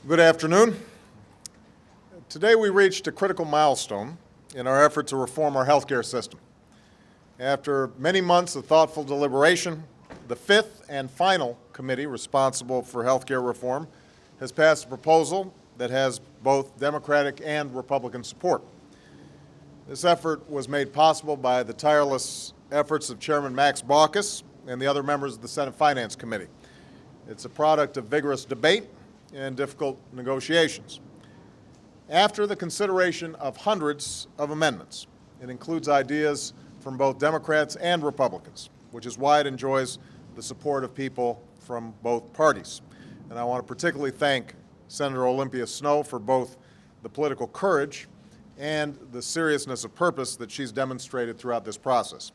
Good afternoon. Today we reached a critical milestone in our effort to reform our healthcare system. After many months of thoughtful deliberation, the fifth and final committee responsible for healthcare reform has passed a proposal that has both Democratic and Republican support. This effort was made possible by the tireless efforts of Chairman Max Baucus and the other members of the Senate Finance Committee. It's a product of vigorous debate and difficult negotiations. After the consideration of hundreds of amendments, it includes ideas from both Democrats and Republicans, which is why it enjoys the support of people from both parties. And I want to particularly thank Senator Olympia Snowe for both the political courage and the seriousness of purpose that she's demonstrated throughout this process.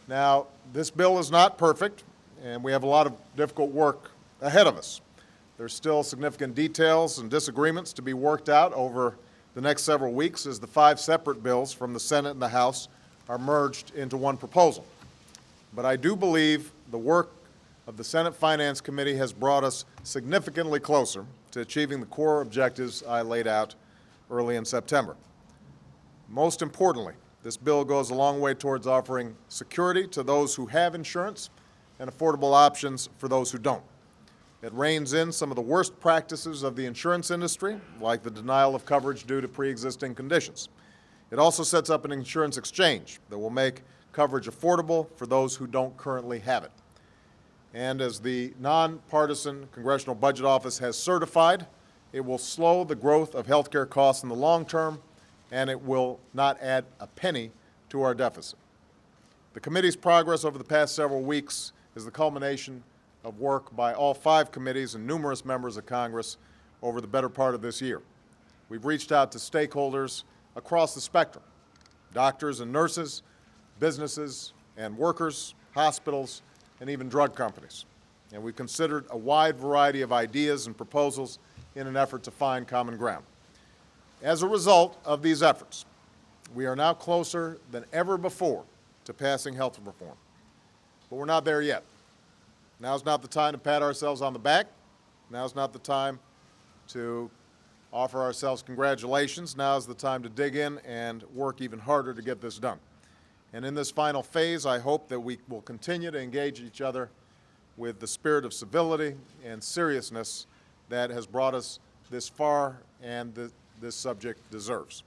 Now, this bill is not perfect, and we have a lot of difficult work ahead of us. There's still significant details and disagreements to be worked out over the next several weeks as the 5 separate bills from the Senate and the House are merged into one proposal. But I do believe the work of the Senate Finance Committee has brought us significantly closer to achieving the core objectives I laid out early in September. Most importantly, this bill goes a long way towards offering security to those who have insurance and affordable options for those who don't. It reins in some of the worst practices of the insurance industry, like the denial of coverage due to pre-existing conditions. It also sets up an insurance exchange that will make coverage affordable for those who don't currently have it. And as the nonpartisan Congressional Budget Office has certified, it will slow the growth of health care costs in the long term, and it will not add a penny to our deficit. The committee's progress over the past several weeks is the culmination of work by all 5 committees and numerous members of Congress over the better part of this year. We've reached out to stakeholders across the spectrum, doctors and nurses, businesses and workers, hospitals, and even drug companies. And we've considered a wide variety of ideas and proposals in an effort to find common ground. As a result of these efforts, we are now closer than ever before to passing health reform. But we're not there yet. Now's not the time to pat ourselves on the back. Now's not the time to offer ourselves congratulations. Now's the time to dig in and work even harder to get this done. And in this final phase, I hope that we will continue to engage each other with the spirit of civility and seriousness that has brought us this far and this subject deserves.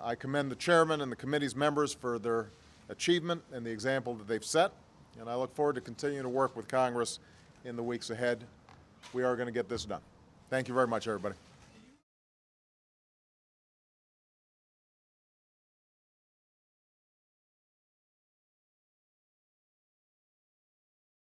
I commend the chairman and the committee's members for their achievement and the example that they've set. And I look forward to continuing to work with Congress in the weeks ahead. We are going to get this done. Thank you very much, everybody.